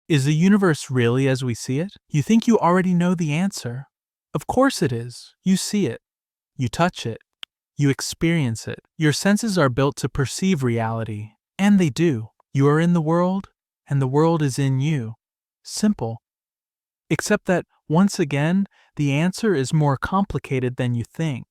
Is the universe really as we see it? You think you already know the answer. Of course it is. You see it. You touch it. You experience it. Your senses are built to perceive reality. And they do. You are in the world, and the world is in you. Simple. Except that, once again, the answer is more complicated than you think.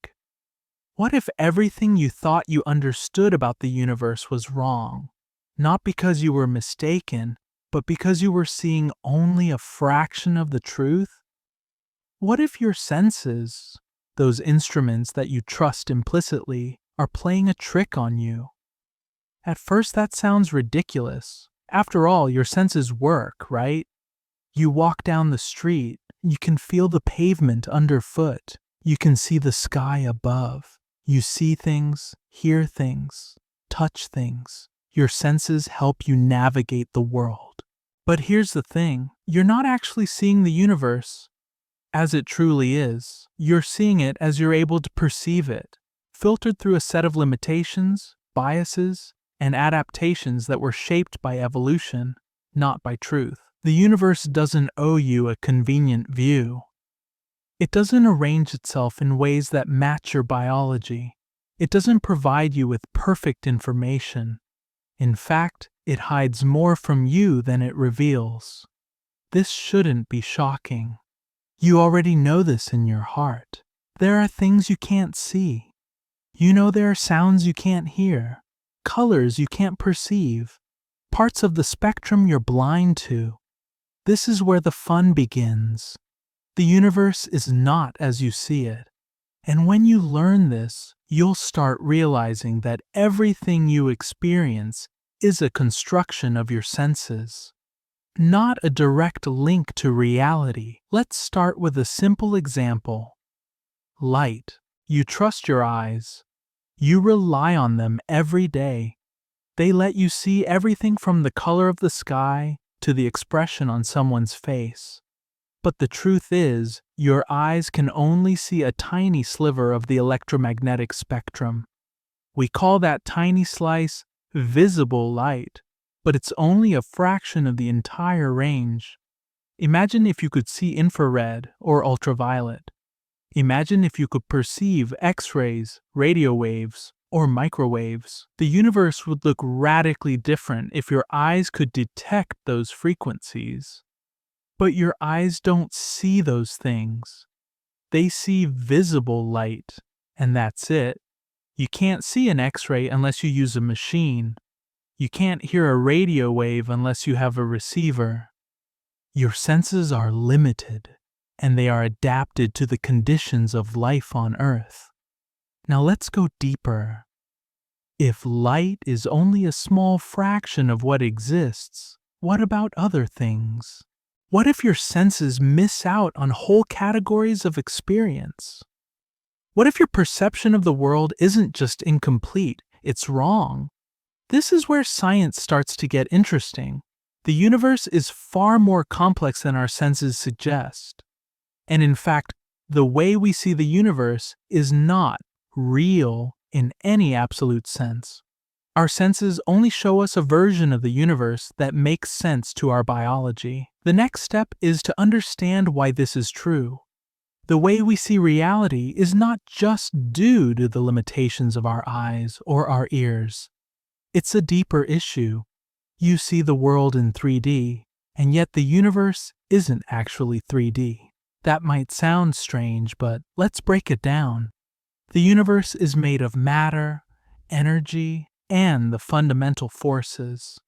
What if everything you thought you understood about the universe was wrong? Not because you were mistaken, but because you were seeing only a fraction of the truth? What if your senses, those instruments that you trust implicitly, are playing a trick on you? At first that sounds ridiculous. After all, your senses work, right? You walk down the street, you can feel the pavement underfoot, you can see the sky above. You see things, hear things, touch things. Your senses help you navigate the world. But here's the thing, you're not actually seeing the universe as it truly is. You're seeing it as you're able to perceive it, filtered through a set of limitations, biases, and adaptations that were shaped by evolution, not by truth. The universe doesn't owe you a convenient view. It doesn't arrange itself in ways that match your biology. It doesn't provide you with perfect information. In fact, it hides more from you than it reveals. This shouldn't be shocking. You already know this in your heart. There are things you can't see. You know there are sounds you can't hear, colors you can't perceive, parts of the spectrum you're blind to. This is where the fun begins. The universe is not as you see it. And when you learn this, you'll start realizing that everything you experience is a construction of your senses, not a direct link to reality. Let's start with a simple example. Light. You trust your eyes. You rely on them every day. They let you see everything from the color of the sky to the expression on someone's face. But the truth is, your eyes can only see a tiny sliver of the electromagnetic spectrum. We call that tiny slice visible light, but it's only a fraction of the entire range. Imagine if you could see infrared or ultraviolet. Imagine if you could perceive X-rays, radio waves, or microwaves. The universe would look radically different if your eyes could detect those frequencies. But your eyes don't see those things. They see visible light, and that's it. You can't see an X-ray unless you use a machine. You can't hear a radio wave unless you have a receiver. Your senses are limited, and they are adapted to the conditions of life on Earth. Now let's go deeper. If light is only a small fraction of what exists, what about other things? What if your senses miss out on whole categories of experience? What if your perception of the world isn't just incomplete, it's wrong? This is where science starts to get interesting. The universe is far more complex than our senses suggest. And in fact, the way we see the universe is not real in any absolute sense. Our senses only show us a version of the universe that makes sense to our biology. The next step is to understand why this is true. The way we see reality is not just due to the limitations of our eyes or our ears. It's a deeper issue. You see the world in 3D, and yet the universe isn't actually 3D. That might sound strange, but let's break it down. The universe is made of matter, energy, and the fundamental forces.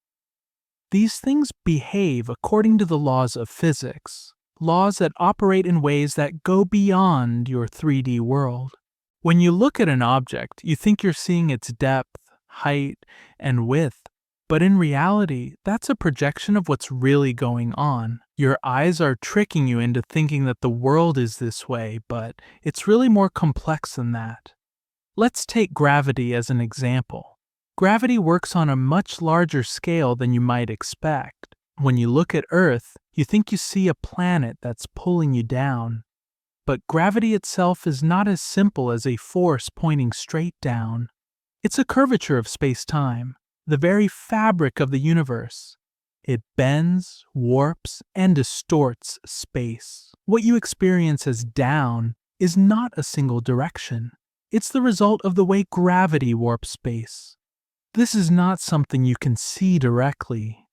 These things behave according to the laws of physics, laws that operate in ways that go beyond your 3D world. When you look at an object, you think you're seeing its depth, height, and width, but in reality, that's a projection of what's really going on. Your eyes are tricking you into thinking that the world is this way, but it's really more complex than that. Let's take gravity as an example. Gravity works on a much larger scale than you might expect. When you look at Earth, you think you see a planet that's pulling you down. But gravity itself is not as simple as a force pointing straight down. It's a curvature of space-time, the very fabric of the universe. It bends, warps, and distorts space. What you experience as down is not a single direction. It's the result of the way gravity warps space. This is not something you can see directly.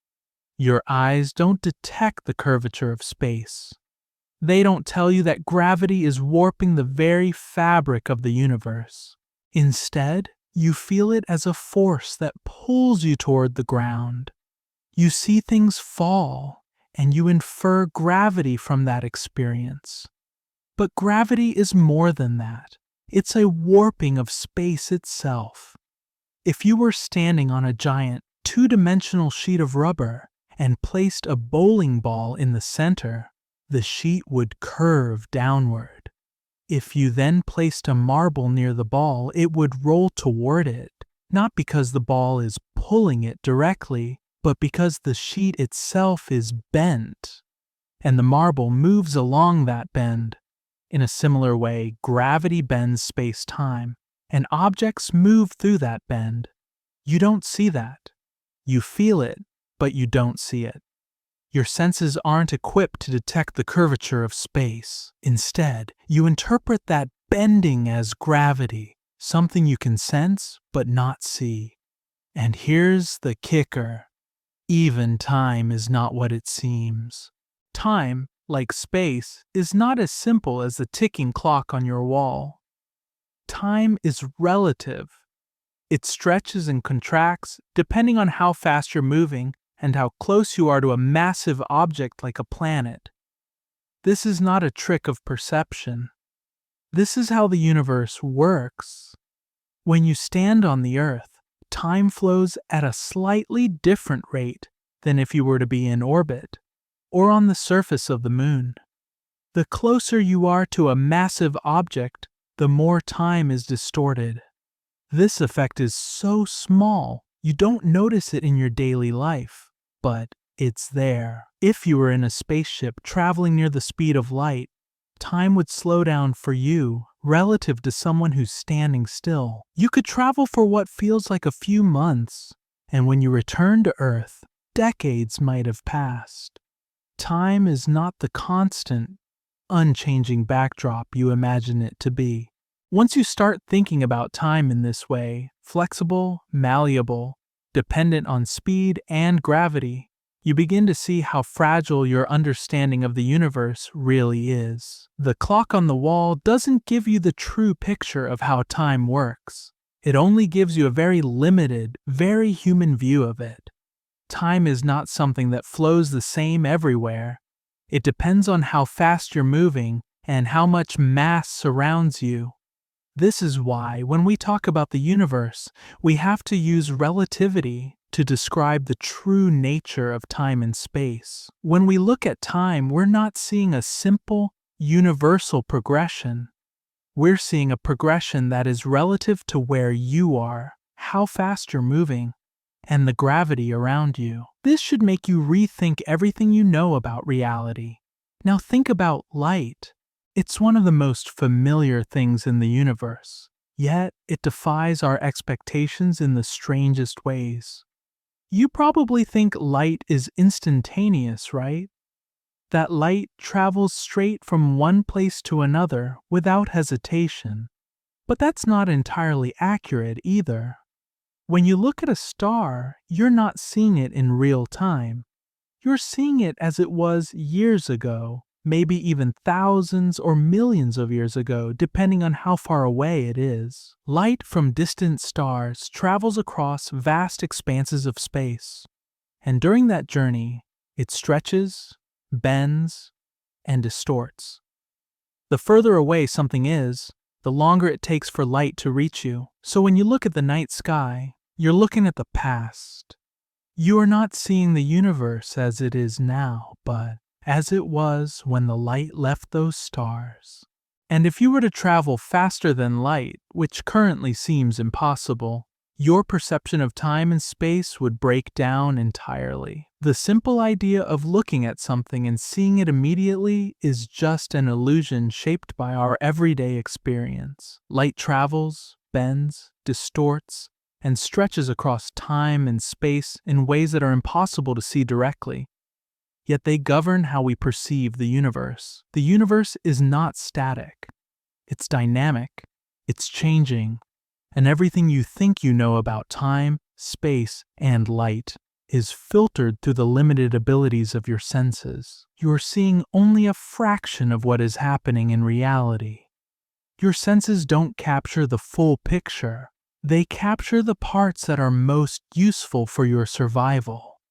Your eyes don't detect the curvature of space. They don't tell you that gravity is warping the very fabric of the universe. Instead, you feel it as a force that pulls you toward the ground. You see things fall, and you infer gravity from that experience. But gravity is more than that. It's a warping of space itself. If you were standing on a giant two-dimensional sheet of rubber and placed a bowling ball in the center, the sheet would curve downward. If you then placed a marble near the ball, it would roll toward it, not because the ball is pulling it directly, but because the sheet itself is bent, and the marble moves along that bend. In a similar way, gravity bends space-time, and objects move through that bend. You don't see that. You feel it, but you don't see it. Your senses aren't equipped to detect the curvature of space. Instead, you interpret that bending as gravity, something you can sense but not see. And here's the kicker. Even time is not what it seems. Time, like space, is not as simple as the ticking clock on your wall. Time is relative. It stretches and contracts depending on how fast you're moving and how close you are to a massive object like a planet. This is not a trick of perception. This is how the universe works. When you stand on the Earth, time flows at a slightly different rate than if you were to be in orbit or on the surface of the moon. The closer you are to a massive object, the more time is distorted. This effect is so small, you don't notice it in your daily life, but it's there. If you were in a spaceship traveling near the speed of light, time would slow down for you relative to someone who's standing still. You could travel for what feels like a few months, and when you return to Earth, decades might have passed. Time is not the constant, unchanging backdrop you imagine it to be. Once you start thinking about time in this way, flexible, malleable, dependent on speed and gravity, you begin to see how fragile your understanding of the universe really is. The clock on the wall doesn't give you the true picture of how time works. It only gives you a very limited, very human view of it. Time is not something that flows the same everywhere. It depends on how fast you're moving and how much mass surrounds you. This is why, when we talk about the universe, we have to use relativity to describe the true nature of time and space. When we look at time, we're not seeing a simple, universal progression. We're seeing a progression that is relative to where you are, how fast you're moving, and the gravity around you. This should make you rethink everything you know about reality. Now think about light. It's one of the most familiar things in the universe, yet it defies our expectations in the strangest ways. You probably think light is instantaneous, right? That light travels straight from one place to another without hesitation. But that's not entirely accurate either. When you look at a star, you're not seeing it in real time. You're seeing it as it was years ago, maybe even thousands or millions of years ago, depending on how far away it is. Light from distant stars travels across vast expanses of space, and during that journey, it stretches, bends, and distorts. The further away something is, the longer it takes for light to reach you. So when you look at the night sky, you're looking at the past. You are not seeing the universe as it is now, but as it was when the light left those stars. And if you were to travel faster than light, which currently seems impossible, your perception of time and space would break down entirely. The simple idea of looking at something and seeing it immediately is just an illusion shaped by our everyday experience. Light travels, bends, distorts, and stretches across time and space in ways that are impossible to see directly. Yet they govern how we perceive the universe. The universe is not static. It's dynamic, it's changing, and everything you think you know about time, space, and light is filtered through the limited abilities of your senses. You're seeing only a fraction of what is happening in reality. Your senses don't capture the full picture. They capture the parts that are most useful for your survival.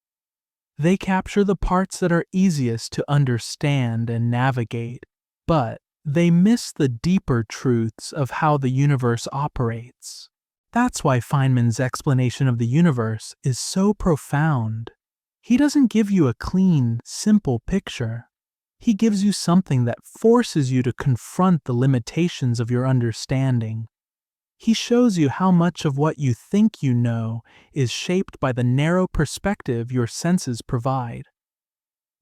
They capture the parts that are easiest to understand and navigate, but they miss the deeper truths of how the universe operates. That's why Feynman's explanation of the universe is so profound. He doesn't give you a clean, simple picture. He gives you something that forces you to confront the limitations of your understanding. He shows you how much of what you think you know is shaped by the narrow perspective your senses provide.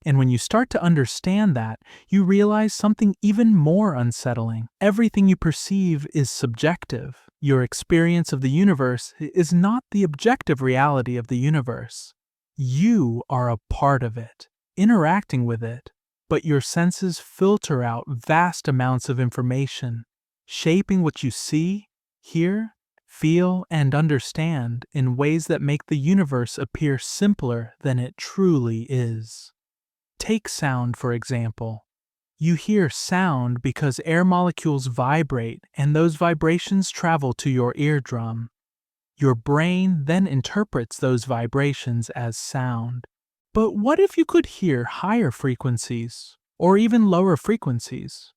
And when you start to understand that, you realize something even more unsettling. Everything you perceive is subjective. Your experience of the universe is not the objective reality of the universe. You are a part of it, interacting with it, but your senses filter out vast amounts of information, shaping what you see, hear, feel, and understand in ways that make the universe appear simpler than it truly is. Take sound, for example. You hear sound because air molecules vibrate, and those vibrations travel to your eardrum. Your brain then interprets those vibrations as sound. But what if you could hear higher frequencies, or even lower frequencies?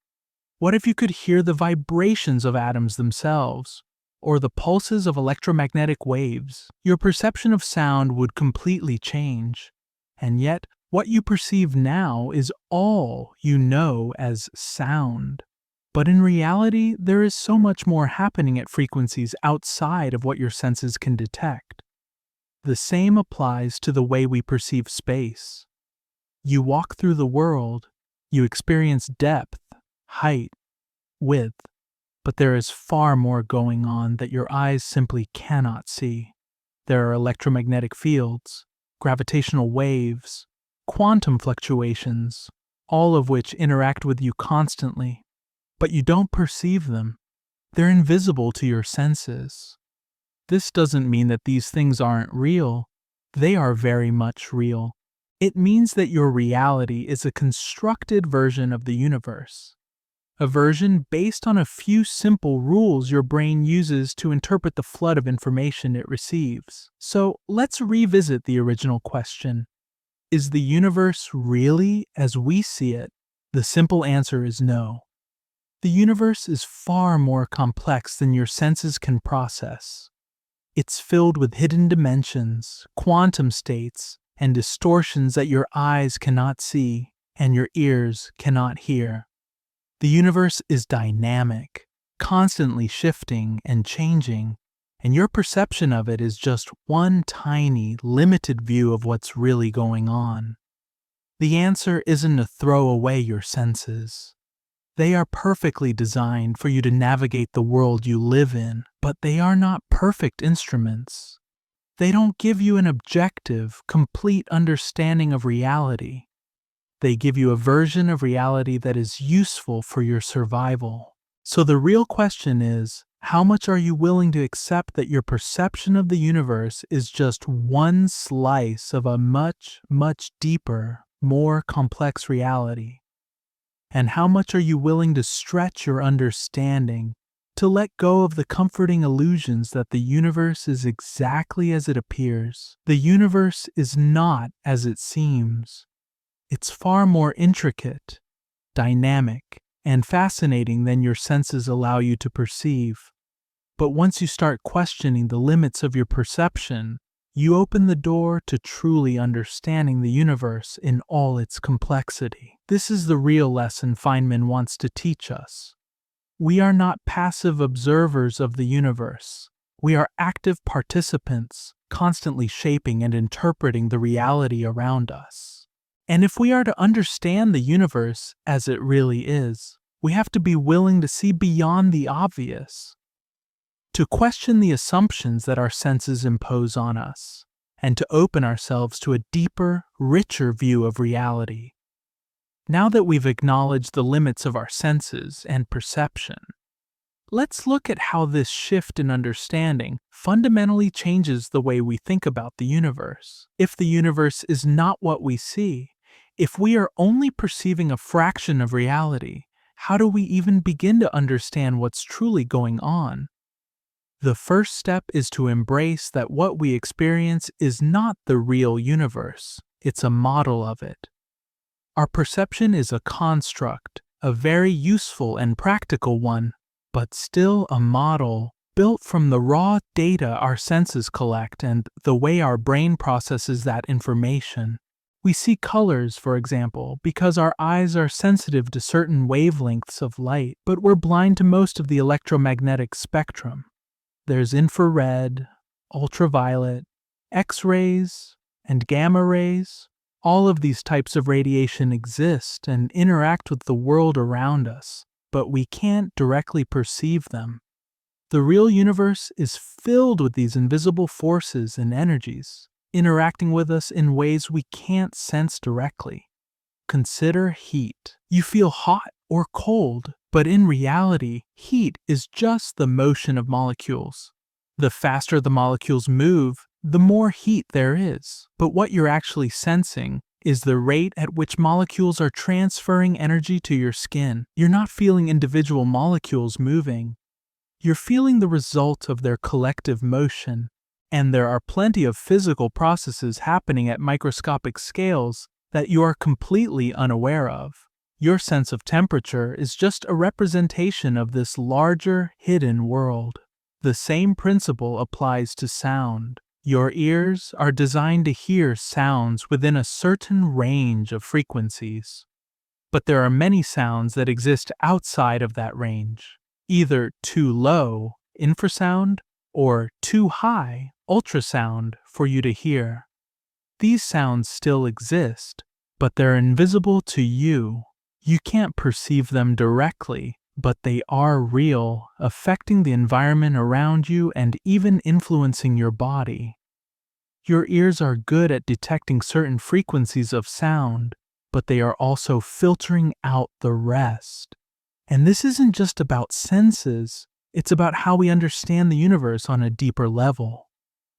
What if you could hear the vibrations of atoms themselves, or the pulses of electromagnetic waves? Your perception of sound would completely change. And yet, what you perceive now is all you know as sound. But in reality, there is so much more happening at frequencies outside of what your senses can detect. The same applies to the way we perceive space. You walk through the world, you experience depth, height, width, but there is far more going on that your eyes simply cannot see. There are electromagnetic fields, gravitational waves, quantum fluctuations, all of which interact with you constantly, but you don't perceive them. They're invisible to your senses. This doesn't mean that these things aren't real. They are very much real. It means that your reality is a constructed version of the universe. A version based on a few simple rules your brain uses to interpret the flood of information it receives. So let's revisit the original question. Is the universe really as we see it? The simple answer is no. The universe is far more complex than your senses can process. It's filled with hidden dimensions, quantum states, and distortions that your eyes cannot see and your ears cannot hear. The universe is dynamic, constantly shifting and changing, and your perception of it is just one tiny, limited view of what's really going on. The answer isn't to throw away your senses. They are perfectly designed for you to navigate the world you live in, but they are not perfect instruments. They don't give you an objective, complete understanding of reality. They give you a version of reality that is useful for your survival. So the real question is, how much are you willing to accept that your perception of the universe is just one slice of a much, much deeper, more complex reality? And how much are you willing to stretch your understanding to let go of the comforting illusions that the universe is exactly as it appears? The universe is not as it seems. It's far more intricate, dynamic, and fascinating than your senses allow you to perceive. But once you start questioning the limits of your perception, you open the door to truly understanding the universe in all its complexity. This is the real lesson Feynman wants to teach us. We are not passive observers of the universe. We are active participants, constantly shaping and interpreting the reality around us. And if we are to understand the universe as it really is, we have to be willing to see beyond the obvious, to question the assumptions that our senses impose on us, and to open ourselves to a deeper, richer view of reality. Now that we've acknowledged the limits of our senses and perception, let's look at how this shift in understanding fundamentally changes the way we think about the universe. If the universe is not what we see, if we are only perceiving a fraction of reality, how do we even begin to understand what's truly going on? The first step is to embrace that what we experience is not the real universe, it's a model of it. Our perception is a construct, a very useful and practical one, but still a model built from the raw data our senses collect and the way our brain processes that information. We see colors, for example, because our eyes are sensitive to certain wavelengths of light, but we're blind to most of the electromagnetic spectrum. There's infrared, ultraviolet, X-rays, and gamma rays. All of these types of radiation exist and interact with the world around us, but we can't directly perceive them. The real universe is filled with these invisible forces and energies, interacting with us in ways we can't sense directly. Consider heat. You feel hot or cold, but in reality, heat is just the motion of molecules. The faster the molecules move, the more heat there is. But what you're actually sensing is the rate at which molecules are transferring energy to your skin. You're not feeling individual molecules moving. You're feeling the result of their collective motion. And there are plenty of physical processes happening at microscopic scales that you are completely unaware of. Your sense of temperature is just a representation of this larger, hidden world. The same principle applies to sound. Your ears are designed to hear sounds within a certain range of frequencies. But there are many sounds that exist outside of that range, either too low, infrasound, or too high, ultrasound, for you to hear. These sounds still exist, but they're invisible to you. You can't perceive them directly, but they are real, affecting the environment around you and even influencing your body. Your ears are good at detecting certain frequencies of sound, but they are also filtering out the rest. And this isn't just about senses, it's about how we understand the universe on a deeper level.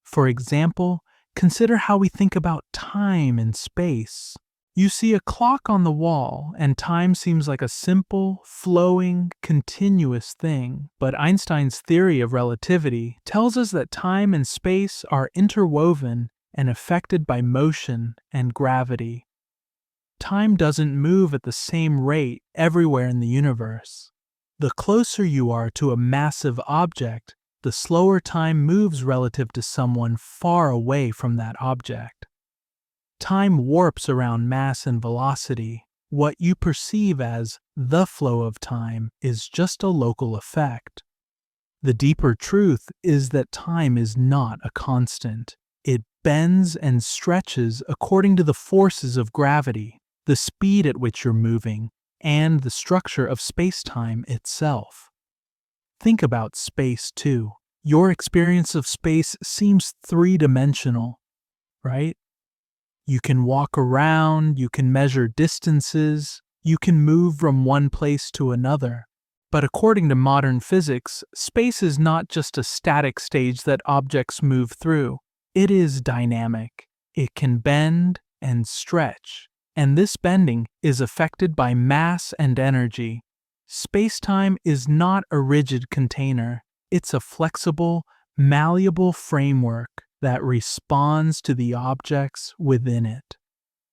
For example, consider how we think about time and space. You see a clock on the wall, and time seems like a simple, flowing, continuous thing. But Einstein's theory of relativity tells us that time and space are interwoven and affected by motion and gravity. Time doesn't move at the same rate everywhere in the universe. The closer you are to a massive object, the slower time moves relative to someone far away from that object. Time warps around mass and velocity. What you perceive as the flow of time is just a local effect. The deeper truth is that time is not a constant. It bends and stretches according to the forces of gravity, the speed at which you're moving, and the structure of space-time itself. Think about space too. Your experience of space seems three-dimensional, right? You can walk around, you can measure distances, you can move from one place to another. But according to modern physics, space is not just a static stage that objects move through. It is dynamic. It can bend and stretch, and this bending is affected by mass and energy. Space-time is not a rigid container. It's a flexible, malleable framework that responds to the objects within it.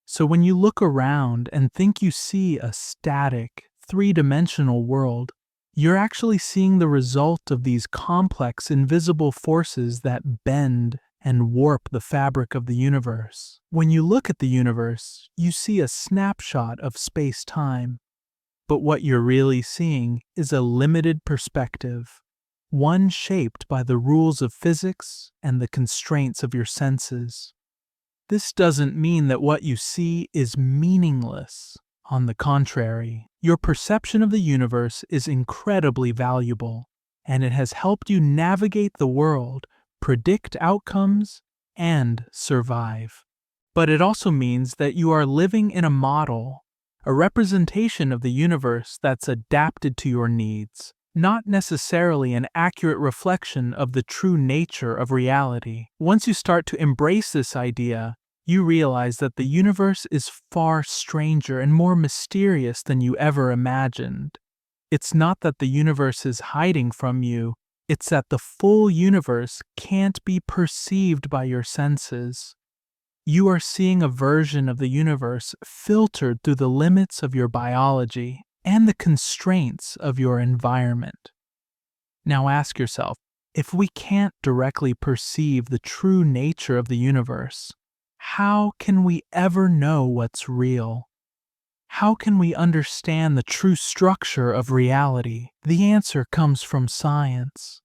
So when you look around and think you see a static, three-dimensional world, you're actually seeing the result of these complex, invisible forces that bend and warp the fabric of the universe. When you look at the universe, you see a snapshot of space-time. But what you're really seeing is a limited perspective, one shaped by the rules of physics and the constraints of your senses. This doesn't mean that what you see is meaningless. On the contrary, your perception of the universe is incredibly valuable. and it has helped you navigate the world, predict outcomes, and survive. But it also means that you are living in a model, a representation of the universe that's adapted to your needs, not necessarily an accurate reflection of the true nature of reality. Once you start to embrace this idea, you realize that the universe is far stranger and more mysterious than you ever imagined. It's not that the universe is hiding from you, it's that the full universe can't be perceived by your senses. You are seeing a version of the universe filtered through the limits of your biology and the constraints of your environment. Now ask yourself, if we can't directly perceive the true nature of the universe, how can we ever know what's real? How can we understand the true structure of reality? The answer comes from science.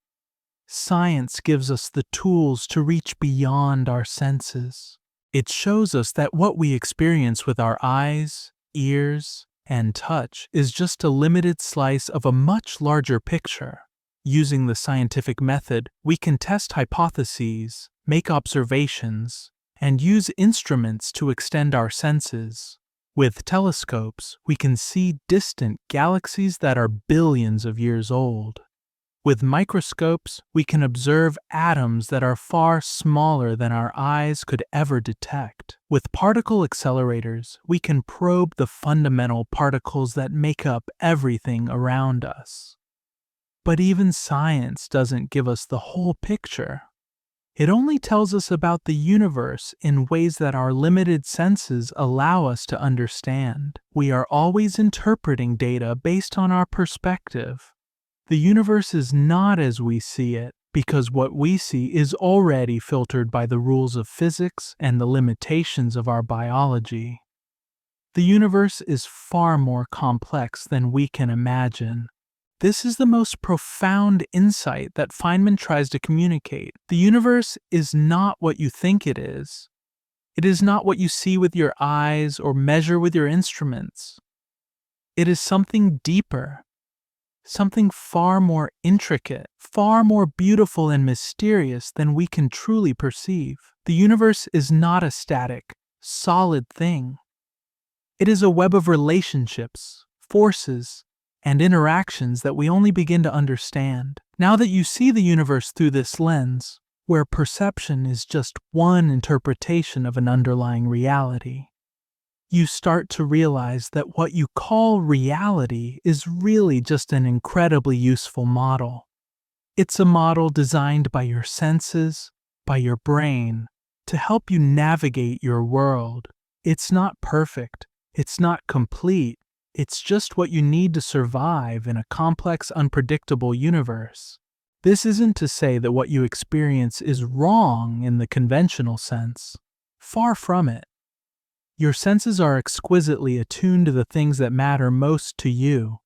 Science gives us the tools to reach beyond our senses. It shows us that what we experience with our eyes, ears, and touch is just a limited slice of a much larger picture. Using the scientific method, we can test hypotheses, make observations, and use instruments to extend our senses. With telescopes, we can see distant galaxies that are billions of years old. With microscopes, we can observe atoms that are far smaller than our eyes could ever detect. With particle accelerators, we can probe the fundamental particles that make up everything around us. But even science doesn't give us the whole picture. It only tells us about the universe in ways that our limited senses allow us to understand. We are always interpreting data based on our perspective. The universe is not as we see it, because what we see is already filtered by the rules of physics and the limitations of our biology. The universe is far more complex than we can imagine. This is the most profound insight that Feynman tries to communicate. The universe is not what you think it is. It is not what you see with your eyes or measure with your instruments. It is something deeper. Something far more intricate, far more beautiful and mysterious than we can truly perceive. The universe is not a static, solid thing. It is a web of relationships, forces, and interactions that we only begin to understand. Now that you see the universe through this lens, where perception is just one interpretation of an underlying reality, you start to realize that what you call reality is really just an incredibly useful model. It's a model designed by your senses, by your brain, to help you navigate your world. It's not perfect, it's not complete, it's just what you need to survive in a complex, unpredictable universe. This isn't to say that what you experience is wrong in the conventional sense. Far from it. Your senses are exquisitely attuned to the things that matter most to you.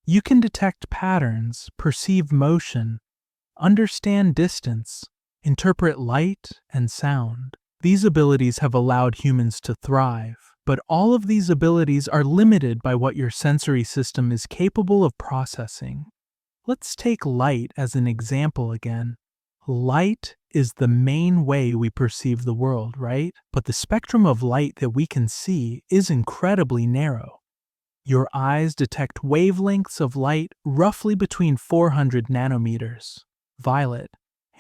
You can detect patterns, perceive motion, understand distance, interpret light and sound. These abilities have allowed humans to thrive, but all of these abilities are limited by what your sensory system is capable of processing. Let's take light as an example again. Light is the main way we perceive the world, right? But the spectrum of light that we can see is incredibly narrow. Your eyes detect wavelengths of light roughly between 400 nanometers, violet,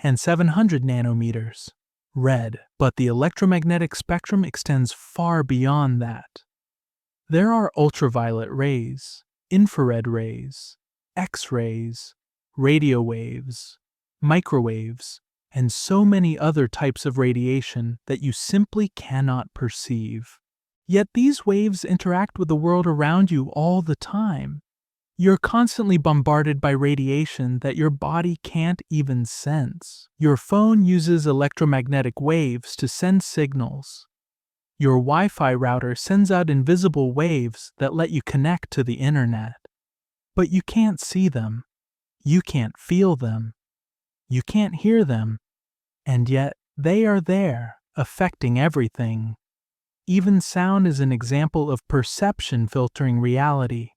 and 700 nanometers, red. But the electromagnetic spectrum extends far beyond that. There are ultraviolet rays, infrared rays, X-rays, radio waves, microwaves, and so many other types of radiation that you simply cannot perceive. Yet these waves interact with the world around you all the time. You're constantly bombarded by radiation that your body can't even sense. Your phone uses electromagnetic waves to send signals. Your Wi-Fi router sends out invisible waves that let you connect to the internet. But you can't see them. You can't feel them. You can't hear them. And yet, they are there, affecting everything. Even sound is an example of perception filtering reality.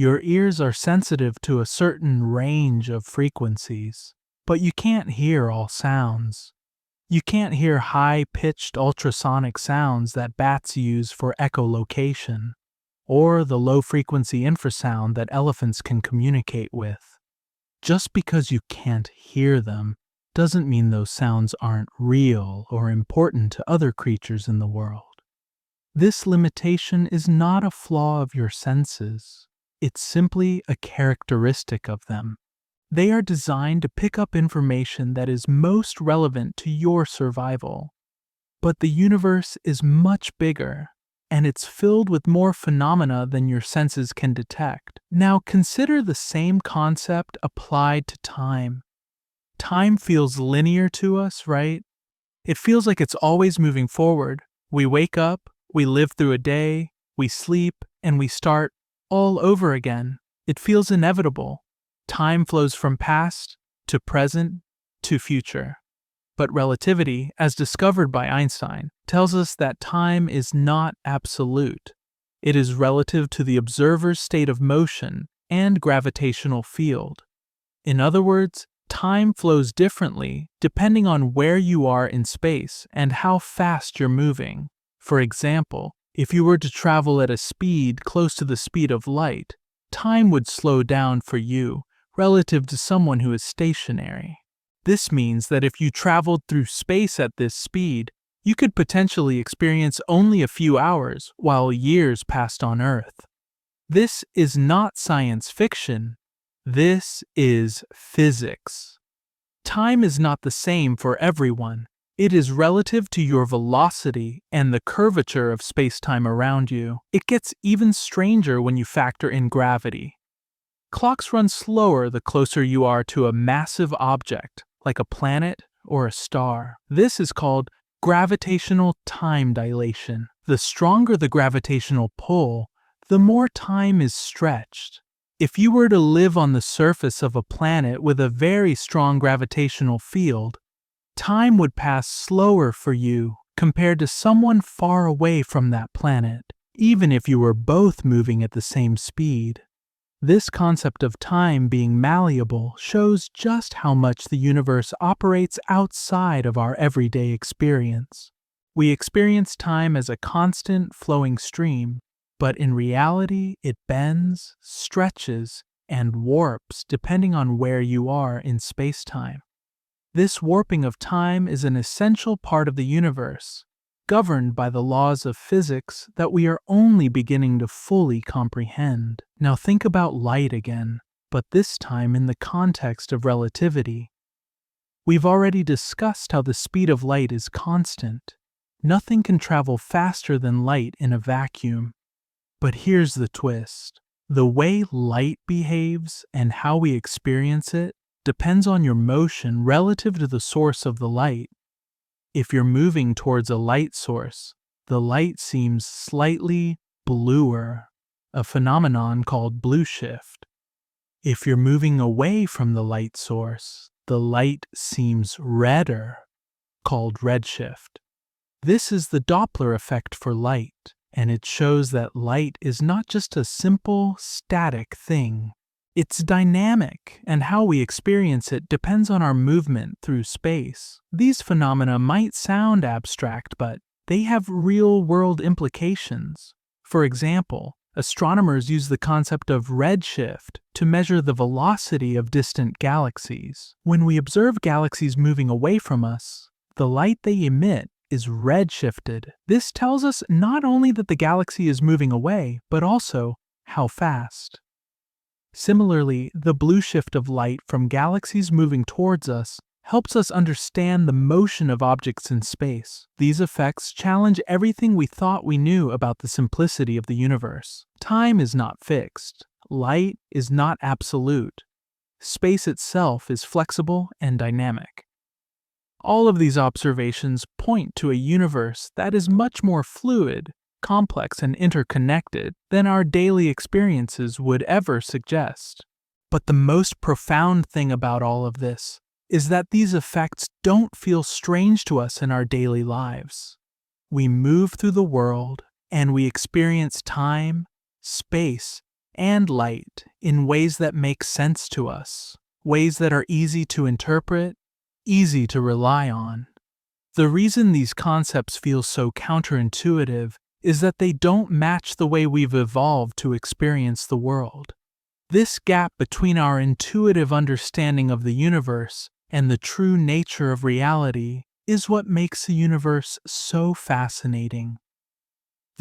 Your ears are sensitive to a certain range of frequencies, but you can't hear all sounds. You can't hear high-pitched ultrasonic sounds that bats use for echolocation, or the low-frequency infrasound that elephants can communicate with. Just because you can't hear them doesn't mean those sounds aren't real or important to other creatures in the world. This limitation is not a flaw of your senses. It's simply a characteristic of them. They are designed to pick up information that is most relevant to your survival. But the universe is much bigger, and it's filled with more phenomena than your senses can detect. Now consider the same concept applied to time. Time feels linear to us, right? It feels like it's always moving forward. We wake up, we live through a day, we sleep, and we start all over again. It feels inevitable. Time flows from past to present to future. But relativity, as discovered by Einstein, tells us that time is not absolute. It is relative to the observer's state of motion and gravitational field. In other words, time flows differently depending on where you are in space and how fast you're moving. For example, if you were to travel at a speed close to the speed of light, time would slow down for you relative to someone who is stationary. This means that if you traveled through space at this speed, you could potentially experience only a few hours while years passed on Earth. This is not science fiction. This is physics. Time is not the same for everyone. It is relative to your velocity and the curvature of space-time around you. It gets even stranger when you factor in gravity. Clocks run slower the closer you are to a massive object, like a planet or a star. This is called gravitational time dilation. The stronger the gravitational pull, the more time is stretched. If you were to live on the surface of a planet with a very strong gravitational field, time would pass slower for you compared to someone far away from that planet, even if you were both moving at the same speed. This concept of time being malleable shows just how much the universe operates outside of our everyday experience. We experience time as a constant flowing stream, but in reality it bends, stretches, and warps depending on where you are in space-time. This warping of time is an essential part of the universe, governed by the laws of physics that we are only beginning to fully comprehend. Now think about light again, but this time in the context of relativity. We've already discussed how the speed of light is constant. Nothing can travel faster than light in a vacuum. But here's the twist. The way light behaves and how we experience it depends on your motion relative to the source of the light. If you're moving towards a light source, the light seems slightly bluer, a phenomenon called blue shift. If you're moving away from the light source, the light seems redder, called redshift. This is the Doppler effect for light, and it shows that light is not just a simple, static thing. It's dynamic, and how we experience it depends on our movement through space. These phenomena might sound abstract, but they have real-world implications. For example, astronomers use the concept of redshift to measure the velocity of distant galaxies. When we observe galaxies moving away from us, the light they emit is redshifted. This tells us not only that the galaxy is moving away, but also how fast. Similarly, the blue shift of light from galaxies moving towards us helps us understand the motion of objects in space. These effects challenge everything we thought we knew about the simplicity of the universe. Time is not fixed. Light is not absolute. Space itself is flexible and dynamic. All of these observations point to a universe that is much more fluid, complex, and interconnected than our daily experiences would ever suggest. But the most profound thing about all of this is that these effects don't feel strange to us in our daily lives. We move through the world and we experience time, space, and light in ways that make sense to us, ways that are easy to interpret, easy to rely on. The reason these concepts feel so counterintuitive is that they don't match the way we've evolved to experience the world. This gap between our intuitive understanding of the universe and the true nature of reality is what makes the universe so fascinating.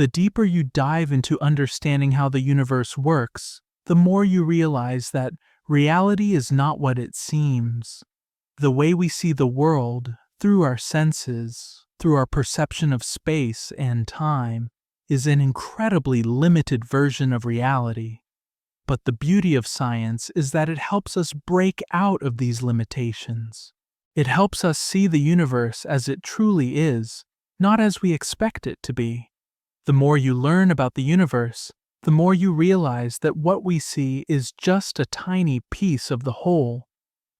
The deeper you dive into understanding how the universe works, the more you realize that reality is not what it seems. The way we see the world, through our senses, through our perception of space and time, is an incredibly limited version of reality. But the beauty of science is that it helps us break out of these limitations. It helps us see the universe as it truly is, not as we expect it to be. The more you learn about the universe, the more you realize that what we see is just a tiny piece of the whole.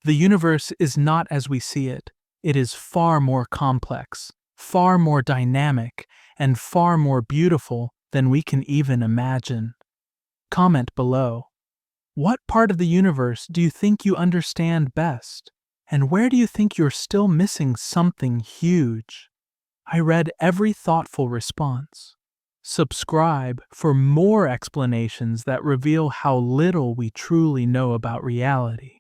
The universe is not as we see it. It is far more complex, far more dynamic, and far more beautiful than we can even imagine. Comment below. What part of the universe do you think you understand best? And where do you think you're still missing something huge? I read every thoughtful response. Subscribe for more explanations that reveal how little we truly know about reality.